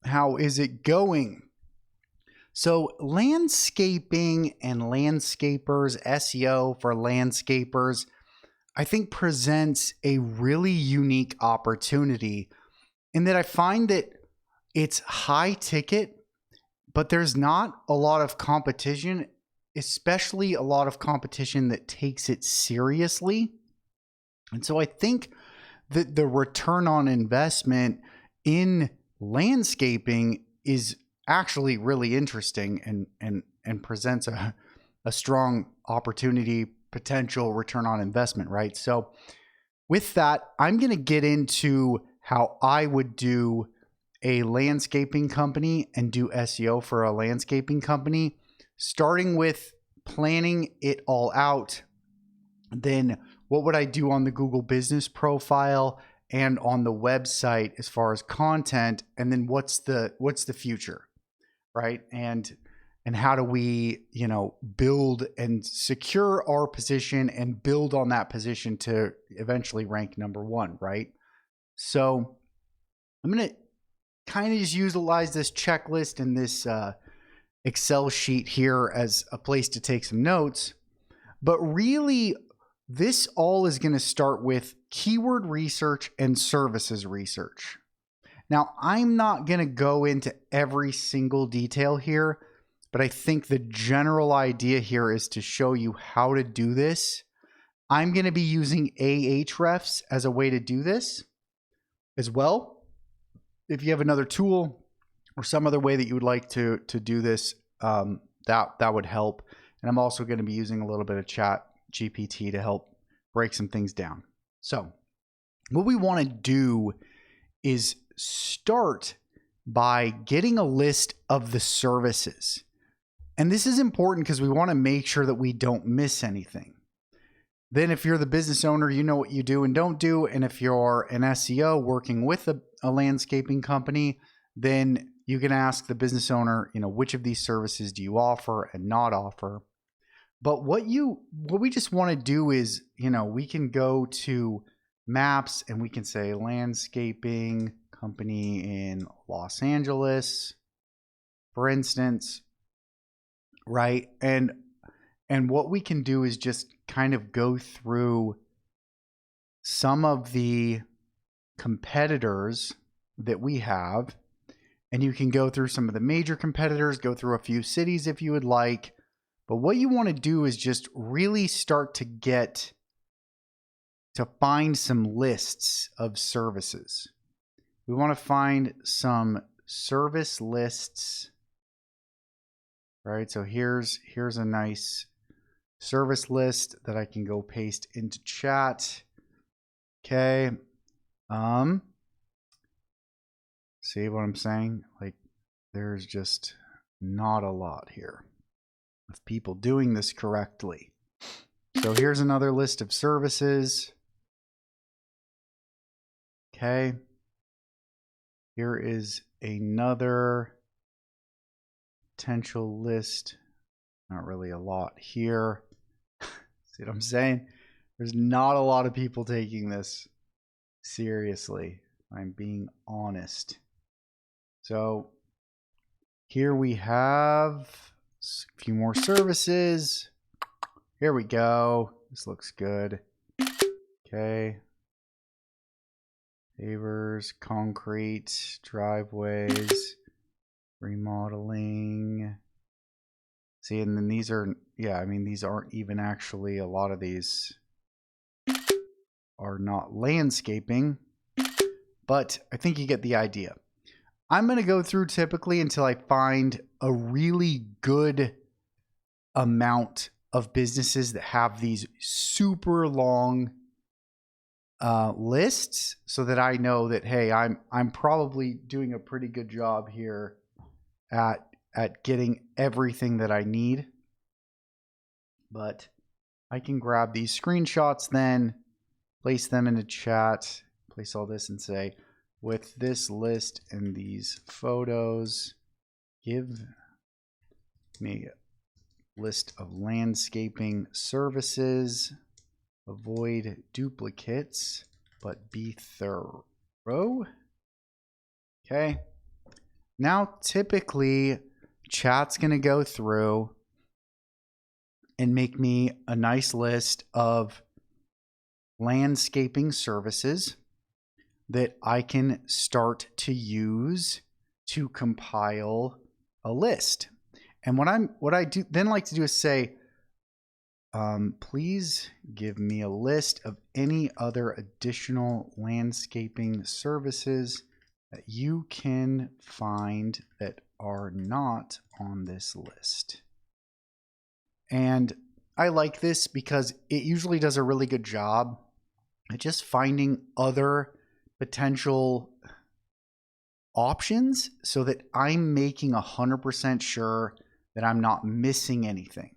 How is it going? So landscaping and landscapers, SEO for landscapers, I think presents a really unique opportunity in that I find that it's high ticket, but there's not a lot of competition, especially a lot of competition that takes it seriously. And so I think that the return on investment in landscaping is actually really interesting and presents a strong opportunity, potential return on investment, right? So with that, I'm going to get into how I would do a landscaping company and do SEO for a landscaping company, starting with planning it all out. Then what would I do on the Google business profile and on the website as far as content? And then what's the future, right? And how do we, build and secure our position and build on that position to eventually rank number one, right? So I'm going to kind of just utilize this checklist and this Excel sheet here as a place to take some notes. But really, this all is going to start with keyword research and services research. Now, I'm not going to go into every single detail here, but I think the general idea here is to show you how to do this. I'm going to be using Ahrefs as a way to do this as well. If you have another tool or some other way that you would like to do this, that would help. And I'm also going to be using a little bit of Chat GPT to help break some things down. So what we want to do is start by getting a list of the services. And this is important because we want to make sure that we don't miss anything. Then if you're the business owner, you know what you do and don't do. And if you're an SEO working with a landscaping company, then you can ask the business owner, which of these services do you offer and not offer? But what we just want to do is, we can go to maps and we can say landscaping company in Los Angeles, for instance, right? And what we can do is just kind of go through some of the competitors that we have, and you can go through some of the major competitors, go through a few cities if you would like. But what you want to do is just really start to find some lists of services. We want to find some service lists, right? So here's a nice service list that I can go paste into chat. Okay. See what I'm saying? Like, there's just not a lot here of people doing this correctly. So here's another list of services. Okay. Here is another potential list. Not really a lot here. See what I'm saying? There's not a lot of people taking this seriously. I'm being honest. So here we have a few more services. Here we go. This looks good. Okay. Pavers, concrete, driveways, remodeling. See, and then these are, these aren't even actually, a lot of these are not landscaping, but I think you get the idea. I'm going to go through typically until I find a really good amount of businesses that have these super long lists, so that I know that, hey, I'm probably doing a pretty good job here at getting everything that I need. But I can grab these screenshots, then place them into chat, place all this and say, with this list and these photos, give me a list of landscaping services, avoid duplicates, but be thorough. Okay. Now, typically, chat's going to go through and make me a nice list of landscaping services that I can start to use to compile a list. And what I do then like to do is say, please give me a list of any other additional landscaping services that you can find that are not on this list. And I like this because it usually does a really good job at just finding other potential options so that I'm making 100% sure that I'm not missing anything.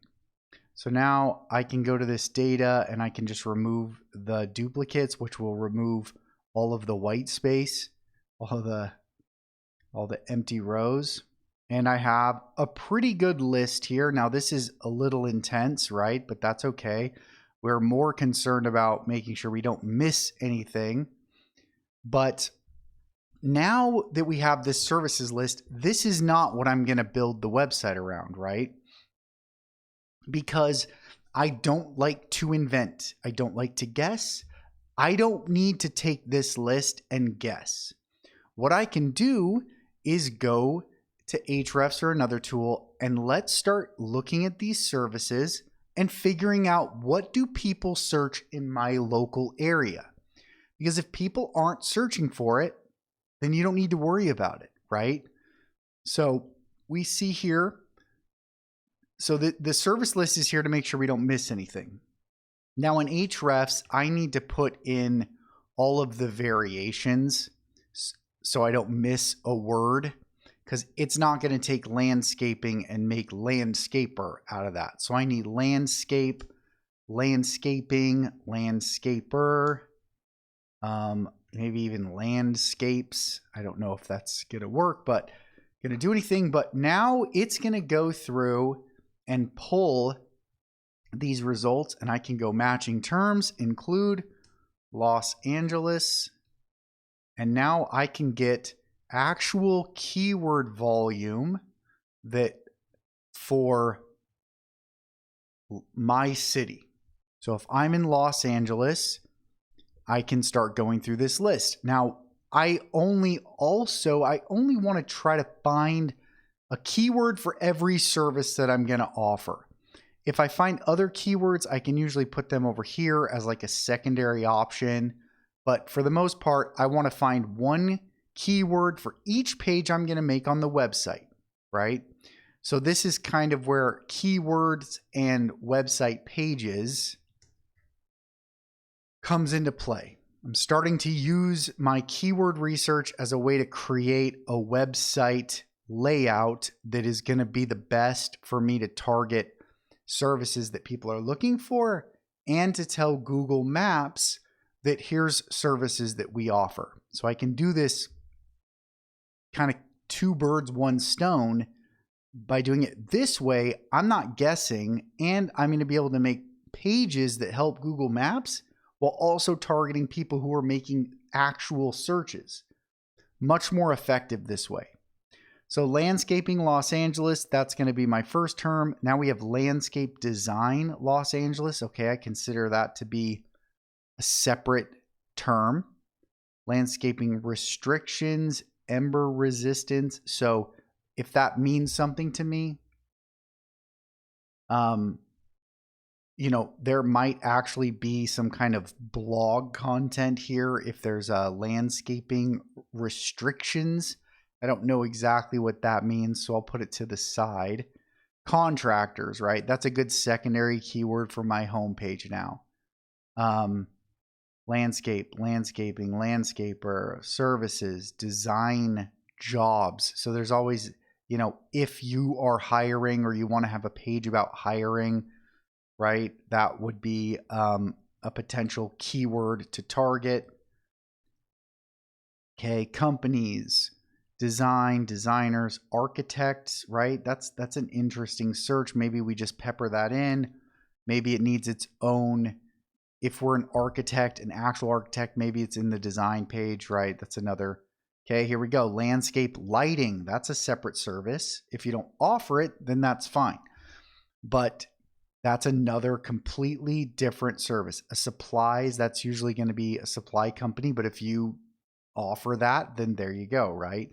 So now I can go to this data and I can just remove the duplicates, which will remove all of the white space, all the empty rows. And I have a pretty good list here. Now this is a little intense, right? But that's okay. We're more concerned about making sure we don't miss anything. But now that we have this services list, this is not what I'm going to build the website around, right? Because I don't like to invent. I don't like to guess. I don't need to take this list and guess. What I can do is go to Ahrefs or another tool and let's start looking at these services and figuring out what do people search in my local area. Because if people aren't searching for it, then you don't need to worry about it, right? So we see here, so the service list is here to make sure we don't miss anything. Now in Ahrefs, I need to put in all of the variations so I don't miss a word, because it's not going to take landscaping and make landscaper out of that. So I need landscape, landscaping, landscaper, maybe even landscapes. I don't know if that's going to work, but going to do anything. But now it's going to go through and pull these results, and I can go matching terms, include Los Angeles, and now I can get actual keyword volume that for my city. So if I'm in Los Angeles, I can start going through this list. Now, I only want to try to find a keyword for every service that I'm going to offer. If I find other keywords, I can usually put them over here as like a secondary option. But for the most part, I want to find one keyword for each page I'm going to make on the website, right? So this is kind of where keywords and website pages comes into play. I'm starting to use my keyword research as a way to create a website layout that is going to be the best for me to target services that people are looking for and to tell Google Maps that here's services that we offer. So I can do this kind of two birds, one stone by doing it this way. I'm not guessing, and I'm going to be able to make pages that help Google Maps while also targeting people who are making actual searches. Much more effective this way. So landscaping Los Angeles, that's going to be my first term. Now we have landscape design Los Angeles. Okay, I consider that to be a separate term. Landscaping restrictions, ember resistance. So if that means something to me, there might actually be some kind of blog content here if there's landscaping restrictions. I don't know exactly what that means, so I'll put it to the side. Contractors, right? That's a good secondary keyword for my homepage now. Landscape, landscaping, landscaper, services, design, jobs. So there's always, if you are hiring or you want to have a page about hiring, right? That would be a potential keyword to target. Okay, companies, design, designers, architects, right? That's an interesting search. Maybe we just pepper that in. Maybe it needs its own. If we're an architect, an actual architect, maybe it's in the design page, right? That's another. Okay, here we go. Landscape lighting. That's a separate service. If you don't offer it, then that's fine. But that's another completely different service. Supplies, that's usually going to be a supply company. But if you offer that, then there you go, right?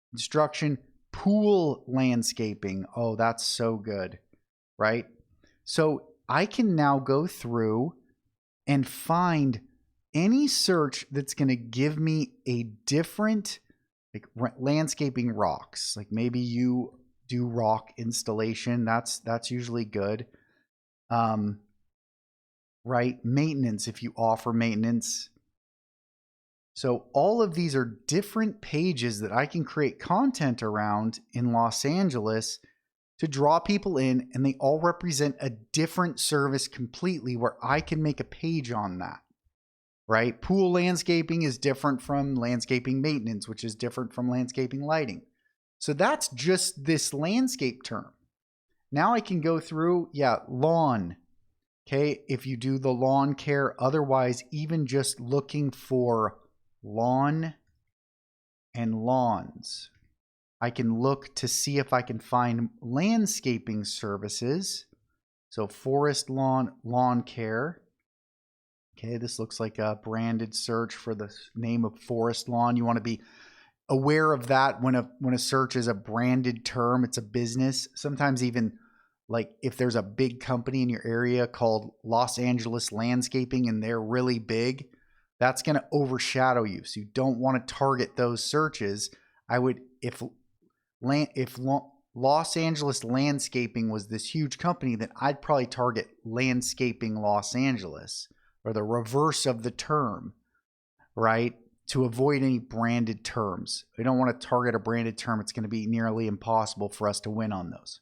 Construction, pool landscaping. Oh, that's so good, right? So I can now go through and find any search that's going to give me a different, like landscaping rocks. Like maybe you do rock installation. That's usually good. Right? Maintenance, if you offer maintenance. So all of these are different pages that I can create content around in Los Angeles to draw people in, and they all represent a different service completely where I can make a page on that, right? Pool landscaping is different from landscaping maintenance, which is different from landscaping lighting. So that's just this landscape term. Now I can go through, lawn. Okay, if you do the lawn care, otherwise, even just looking for lawn and lawns, I can look to see if I can find landscaping services. So forest lawn, lawn care. Okay, this looks like a branded search for the name of forest lawn. You want to be aware of that when a search is a branded term, it's a business. Sometimes even like if there's a big company in your area called Los Angeles Landscaping and they're really big, that's going to overshadow you. So you don't want to target those searches. I would, if Los Angeles Landscaping was this huge company, then I'd probably target Landscaping Los Angeles, or the reverse of the term, right? To avoid any branded terms. We don't want to target a branded term. It's going to be nearly impossible for us to win on those.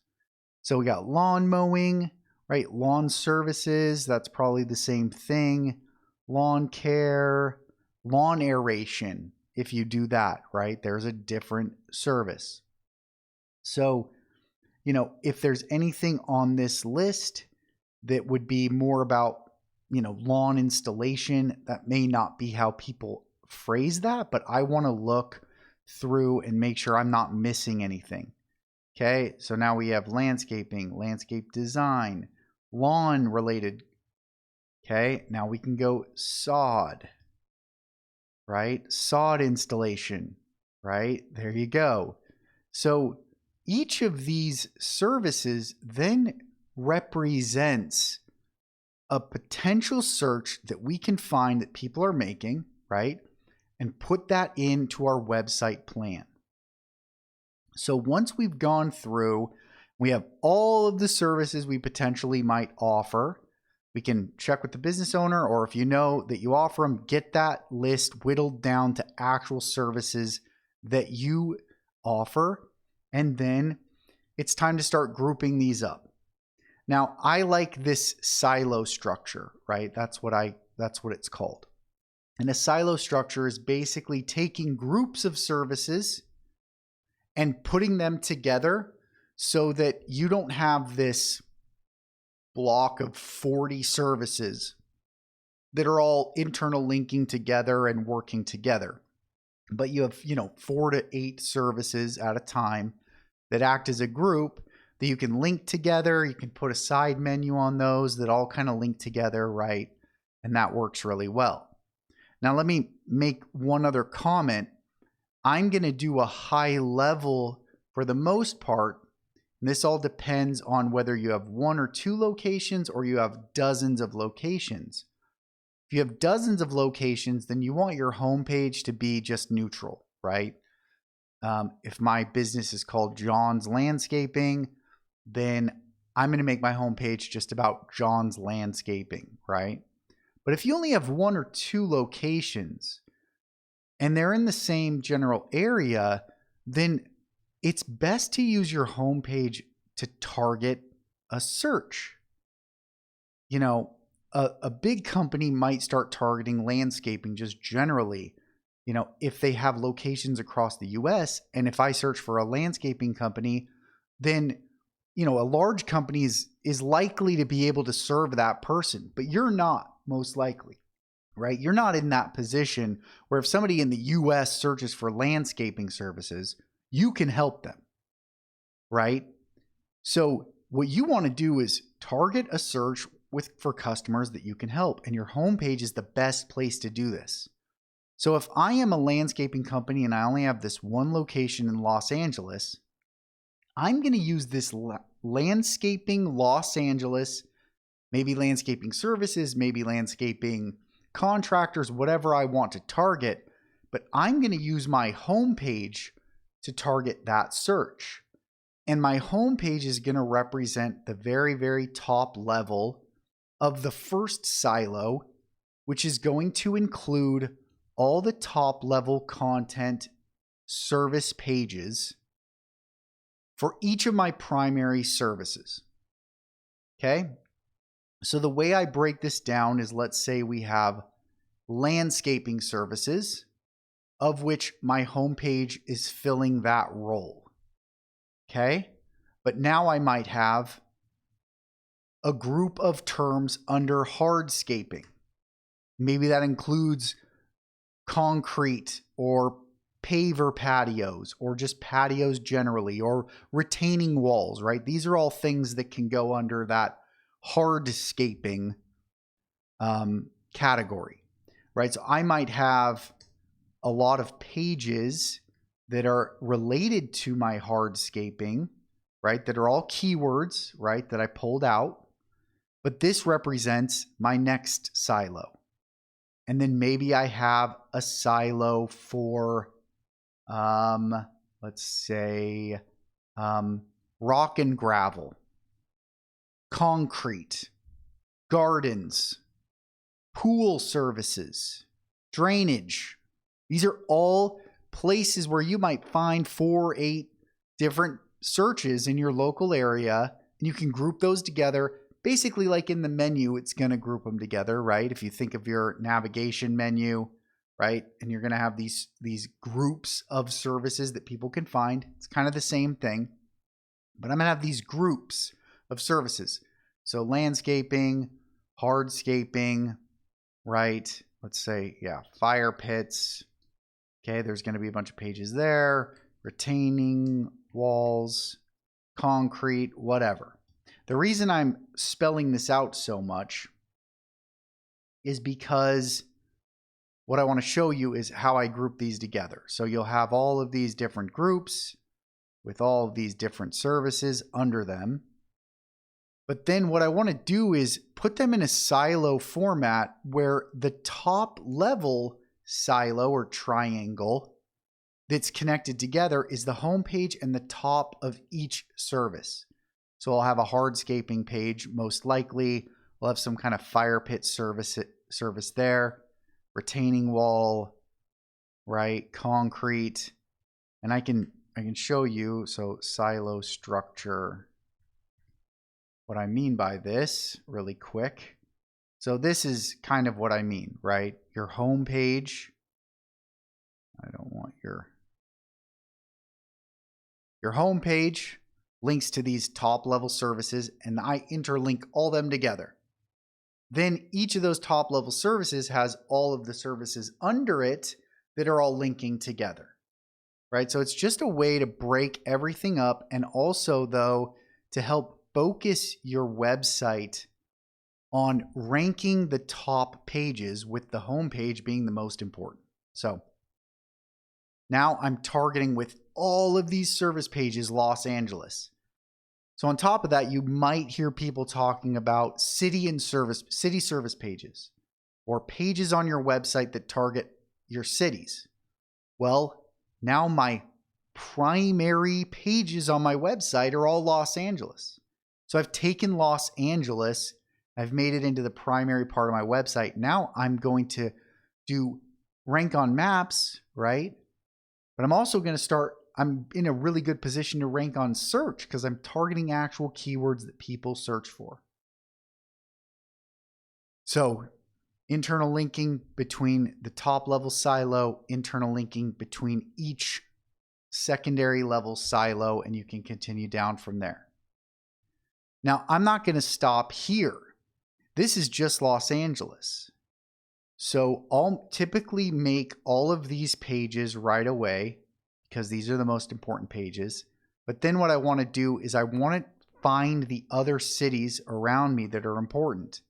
So we got lawn mowing, right? Lawn services, that's probably the same thing. Lawn care, lawn aeration. If you do that, right? There's a different service. So, if there's anything on this list that would be more about, lawn installation, that may not be how people phrase that, but I want to look through and make sure I'm not missing anything. Okay, so now we have landscaping, landscape design, lawn related. Okay, now we can go sod, right? Sod installation, right? There you go. So each of these services then represents a potential search that we can find that people are making, right? And put that into our website plan. So once we've gone through, we have all of the services we potentially might offer. We can check with the business owner, or if you know that you offer them, get that list whittled down to actual services that you offer. And then it's time to start grouping these up. Now, I like this silo structure, right? That's what it's called. And a silo structure is basically taking groups of services and putting them together so that you don't have this block of 40 services that are all internal linking together and working together. But you have, 4 to 8 services at a time that act as a group that you can link together. You can put a side menu on those that all kind of link together, right? And that works really well. Now, let me make one other comment. I'm going to do a high level for the most part. And this all depends on whether you have 1 or 2 locations or you have dozens of locations. If you have dozens of locations, then you want your homepage to be just neutral, right? If my business is called John's Landscaping, then I'm going to make my homepage just about John's Landscaping, right? But if you only have 1 or 2 locations and they're in the same general area, then it's best to use your homepage to target a search. A big company might start targeting landscaping just generally, if they have locations across the US. And if I search for a landscaping company, then, a large company is likely to be able to serve that person, but you're not, most likely. right? You're not in that position where if somebody in the US searches for landscaping services, you can help them, right? So what you want to do is target a search for customers that you can help, and your homepage is the best place to do this. So if I am a landscaping company and I only have this one location in Los Angeles, I'm going to use this landscaping Los Angeles, maybe landscaping services, maybe landscaping contractors, whatever I want to target, but I'm going to use my homepage to target that search. And my homepage is going to represent the very, very top level of the first silo, which is going to include all the top level content service pages for each of my primary services. Okay? So the way I break this down is, let's say we have landscaping services, of which my homepage is filling that role. Okay? But now I might have a group of terms under hardscaping. Maybe that includes concrete or paver patios, or just patios generally, or retaining walls, right? These are all things that can go under that hardscaping category, right? So I might have a lot of pages that are related to my hardscaping, right? That are all keywords, right? That I pulled out, but this represents my next silo. And then maybe I have a silo for, let's say, rock and gravel, concrete, gardens, pool services, drainage. These are all places where you might find 4 or 8 different searches in your local area, and you can group those together. Basically, like in the menu, it's going to group them together, right? If you think of your navigation menu, right? And you're going to have these groups of services that people can find. It's kind of the same thing, but I'm going to have these groups of services. So landscaping, hardscaping, right? Let's say, yeah, fire pits. Okay, there's going to be a bunch of pages there. Retaining walls, concrete, whatever. The reason I'm spelling this out so much is because what I want to show you is how I group these together. So you'll have all of these different groups with all of these different services under them. But then what I want to do is put them in a silo format where the top level silo or triangle that's connected together is the homepage and the top of each service. So I'll have a hardscaping page, most likely. We'll have some kind of fire pit service there, retaining wall, right, concrete, and I can show you. So silo structure. What I mean by this, really quick. So this is kind of what I mean, right? Your homepage. I don't want your homepage. Links to these top level services, and I interlink all them together. Then each of those top level services has all of the services under it that are all linking together, right? So it's just a way to break everything up, and also though to help focus your website on ranking the top pages, with the homepage being the most important. So now I'm targeting with all of these service pages Los Angeles. So on top of that, you might hear people talking about city service pages, or pages on your website that target your cities. Well, now my primary pages on my website are all Los Angeles. So I've taken Los Angeles, I've made it into the primary part of my website. Now I'm going to do rank on maps, right? But I'm also going to I'm in a really good position to rank on search because I'm targeting actual keywords that people search for. So internal linking between the top level silo, internal linking between each secondary level silo, and you can continue down from there. Now, I'm not going to stop here. This is just Los Angeles. So I'll typically make all of these pages right away because these are the most important pages. But then what I want to do is I want to find the other cities around me that are important.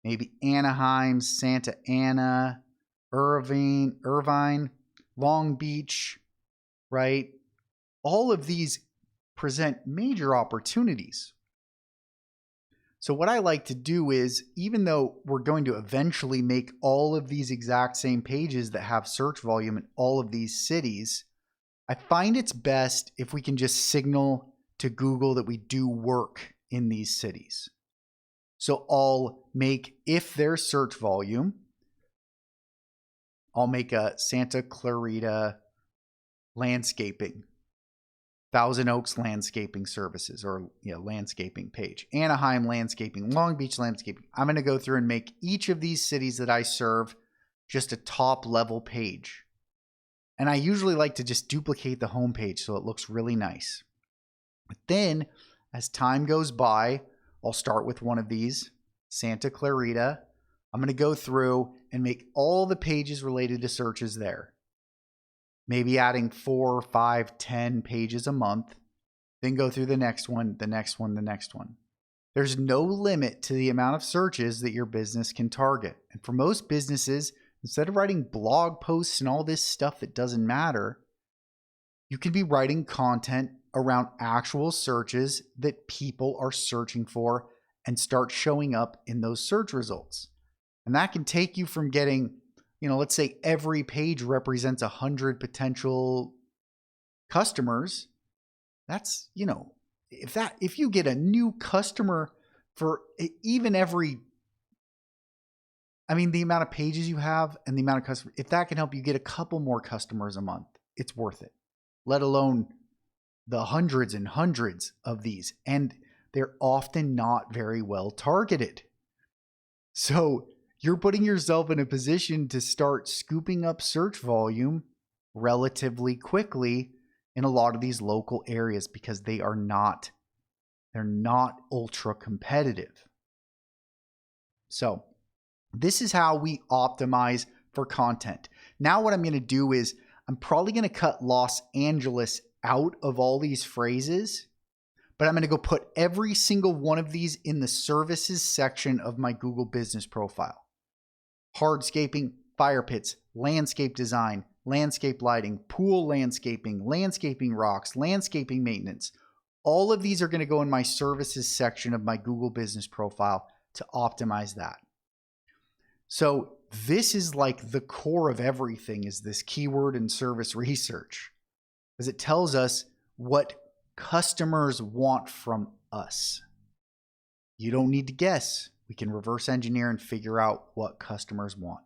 Maybe Anaheim, Santa Ana, Irvine, Long Beach, right? All of these present major opportunities. So what I like to do is, even though we're going to eventually make all of these exact same pages that have search volume in all of these cities, I find it's best if we can just signal to Google that we do work in these cities. So I'll make, if there's search volume, I'll make a Santa Clarita landscaping, Thousand Oaks landscaping services, or landscaping page, Anaheim landscaping, Long Beach landscaping. I'm going to go through and make each of these cities that I serve just a top level page. And I usually like to just duplicate the home page so it looks really nice. But then as time goes by, I'll start with one of these, Santa Clarita. I'm going to go through and make all the pages related to searches there. Maybe adding 4, 5, 10 pages a month, then go through the next one, the next one, the next one. There's no limit to the amount of searches that your business can target. And for most businesses, instead of writing blog posts and all this stuff that doesn't matter, you can be writing content around actual searches that people are searching for and start showing up in those search results. And that can take you from getting, let's say every page represents 100 potential customers. That's, if you get a new customer for even every, the amount of pages you have and the amount of customers, if that can help you get a couple more customers a month, it's worth it, let alone the hundreds and hundreds of these. And they're often not very well targeted. So you're putting yourself in a position to start scooping up search volume relatively quickly in a lot of these local areas because they're not ultra competitive. So this is how we optimize for content. Now what I'm going to do is I'm probably going to cut Los Angeles out of all these phrases, but I'm going to go put every single one of these in the services section of my Google business profile. Hardscaping, fire pits, landscape design, landscape lighting, pool landscaping, landscaping rocks, landscaping maintenance. All of these are going to go in my services section of my Google business profile to optimize that. So this is like the core of everything, is this keyword and service research, because it tells us what customers want from us. You don't need to guess. We can reverse engineer and figure out what customers want.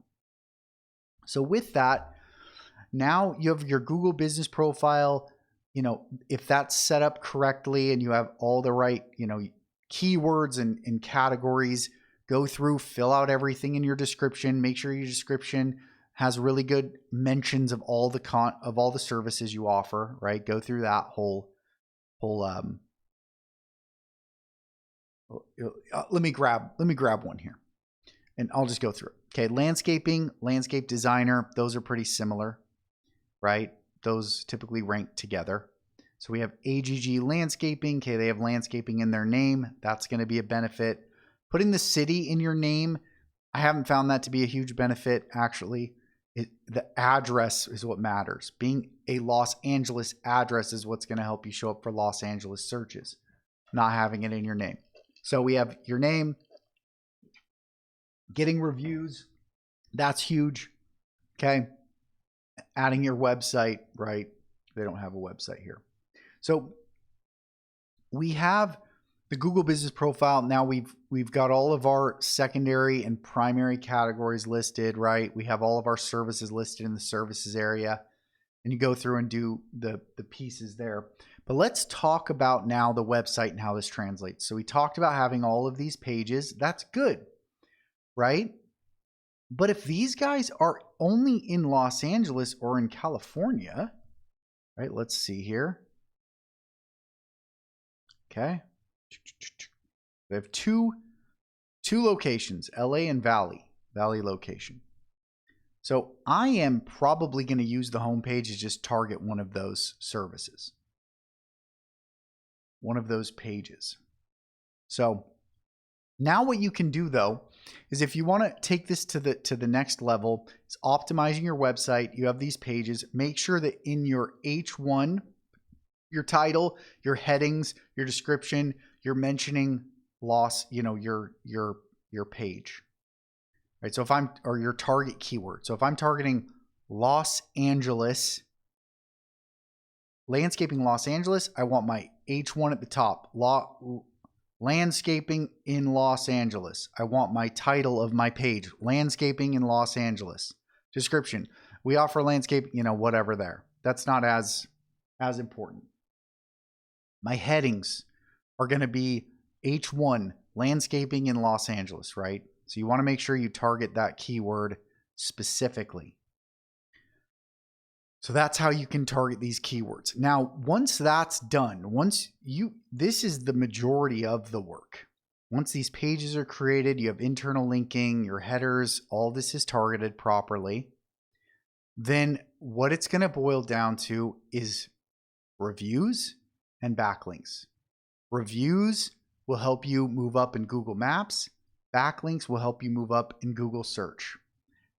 So with that, now you have your Google business profile. If that's set up correctly and you have all the right, keywords and categories, go through, fill out everything in your description. Make sure your description has really good mentions of all the services you offer, right? Go through that whole let me grab one here and I'll just go through it. Okay. Landscaping, landscape designer, those are pretty similar, right? Those typically rank together. So we have AGG landscaping. Okay. They have landscaping in their name. That's going to be a benefit. Putting the city in your name, I haven't found that to be a huge benefit. Actually, the address is what matters. Being a Los Angeles address is what's going to help you show up for Los Angeles searches, not having it in your name. So we have your name, getting reviews. That's huge. Okay. Adding your website, right? They don't have a website here. So we have the Google business profile. Now we've got all of our secondary and primary categories listed, right? We have all of our services listed in the services area, and you go through and do the pieces there. But let's talk about now the website and how this translates. So we talked about having all of these pages. That's good, right? But if these guys are only in Los Angeles or in California, right? Let's see here. Okay. We have two locations, LA and Valley location. So I am probably going to use the homepage to just target one of those services, one of those pages. So now what you can do though is if you want to take this to the next level, is optimizing your website. You have these pages. Make sure that in your H1, your title, your headings, your description, you're mentioning loss, your page. Right? So if I'm, or your target keyword. So if I'm targeting Los Angeles, landscaping Los Angeles, I want my H1 at the top. Landscaping in Los Angeles. I want my title of my page, landscaping in Los Angeles. Description, we offer landscape, whatever there. That's not as important. My headings are going to be H1, landscaping in Los Angeles, right? So you want to make sure you target that keyword specifically. So that's how you can target these keywords. Now, once that's done, this is the majority of the work. Once these pages are created, you have internal linking, your headers, all this is targeted properly. Then what it's going to boil down to is reviews and backlinks. Reviews will help you move up in Google Maps. Backlinks will help you move up in Google search.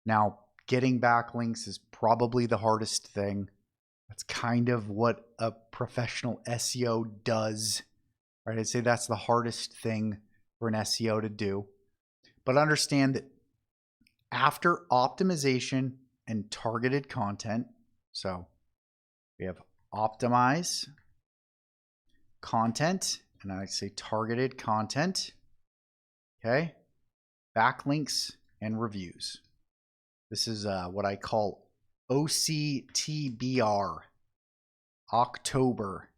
Now, getting backlinks is probably the hardest thing. That's kind of what a professional SEO does, right? I'd say that's the hardest thing for an SEO to do. But understand that after optimization and targeted content, so we have optimize content, and I say targeted content, okay? Backlinks and reviews. This is what I call OCTBR, October.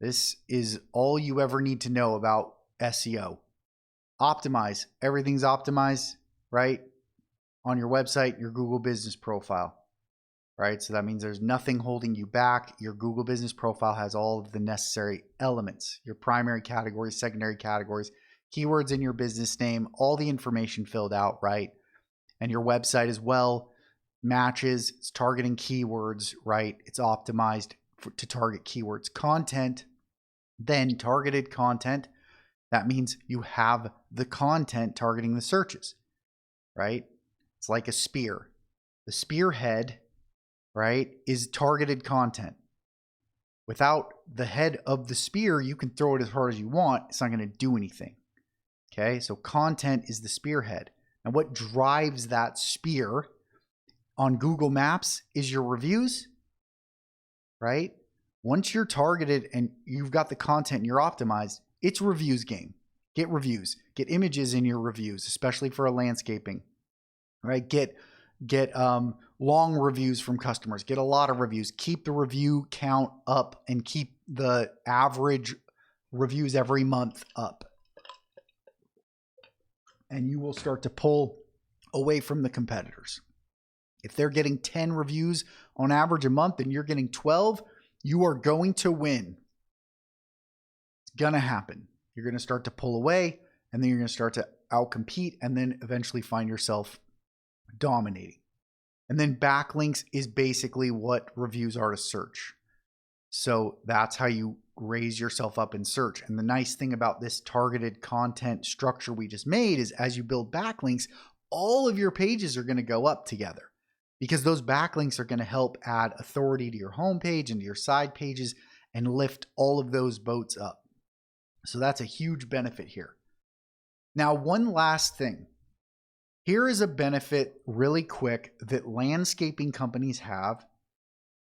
This is all you ever need to know about SEO. Optimize. Everything's optimized, right? On your website, your Google business profile, right? So that means there's nothing holding you back. Your Google business profile has all of the necessary elements, your primary categories, secondary categories, keywords in your business name, all the information filled out, right? And your website as well matches, it's targeting keywords, right? It's optimized to target keywords. Content, then targeted content. That means you have the content targeting the searches, right? It's like a spear. The spearhead, right, is targeted content. Without the head of the spear, you can throw it as hard as you want. It's not going to do anything. Okay, so content is the spearhead. And what drives that spear on Google Maps is your reviews, right? Once you're targeted and you've got the content and you're optimized, it's reviews game. Get reviews. Get images in your reviews, especially for a landscaping, right? Get long reviews from customers. Get a lot of reviews. Keep the review count up and keep the average reviews every month up. And you will start to pull away from the competitors. If they're getting 10 reviews on average a month and you're getting 12, you are going to win. It's going to happen. You're going to start to pull away, and then you're going to start to outcompete, and then eventually find yourself dominating. And then backlinks is basically what reviews are to search. So that's how you raise yourself up in search. And the nice thing about this targeted content structure we just made is as you build backlinks, all of your pages are going to go up together because those backlinks are going to help add authority to your homepage and to your side pages and lift all of those boats up. So that's a huge benefit here. Now, one last thing. Here is a benefit really quick that landscaping companies have,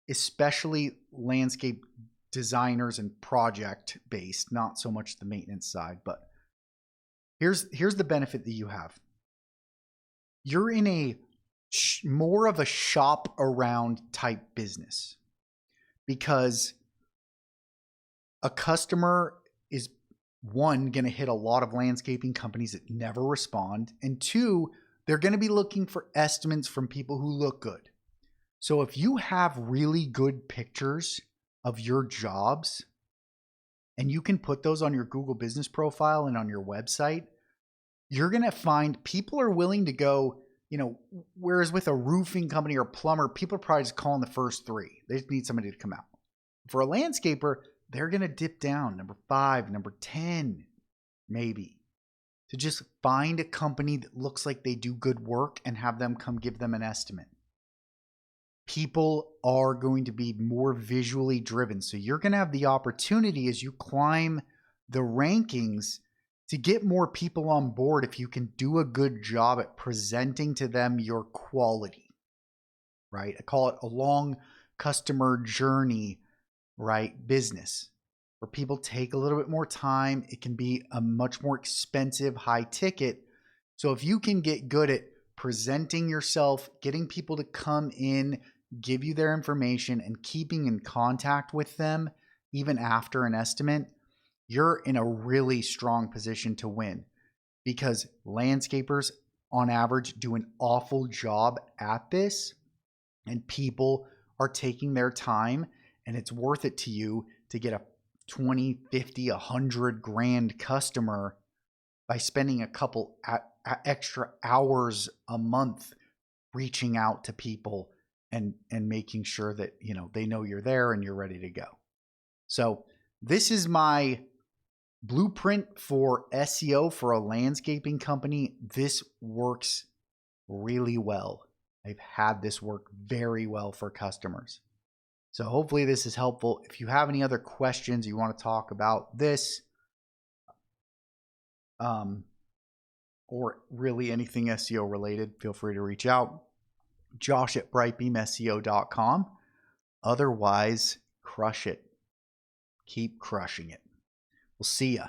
especially landscape designers and project based, not so much the maintenance side, but here's the benefit that you have. You're in a more of a shop around type business because a customer is one, going to hit a lot of landscaping companies that never respond, and two, they're going to be looking for estimates from people who look good. So if you have really good pictures of your jobs and you can put those on your Google business profile and on your website, you're going to find people are willing to go, whereas with a roofing company or plumber, people are probably just calling the first three. They just need somebody to come out. For a landscaper, they're going to dip down number 5, number 10, maybe, to just find a company that looks like they do good work and have them come give them an estimate. People are going to be more visually driven. So you're going to have the opportunity as you climb the rankings to get more people on board if you can do a good job at presenting to them your quality, right? I call it a long customer journey, right? Business where people take a little bit more time. It can be a much more expensive, high ticket. So if you can get good at presenting yourself, getting people to come in, give you their information, and keeping in contact with them even after an estimate, you're in a really strong position to win, because landscapers on average do an awful job at this, and people are taking their time, and it's worth it to you to get a 20, 50, 100 grand customer by spending a couple extra hours a month reaching out to people and making sure that they know you're there and you're ready to go. So this is my blueprint for SEO for a landscaping company. This works really well. I've had this work very well for customers. So hopefully this is helpful. If you have any other questions, you want to talk about this, or really anything SEO related, feel free to reach out. Josh@brightbeamseo.com. Otherwise, crush it. Keep crushing it. We'll see ya.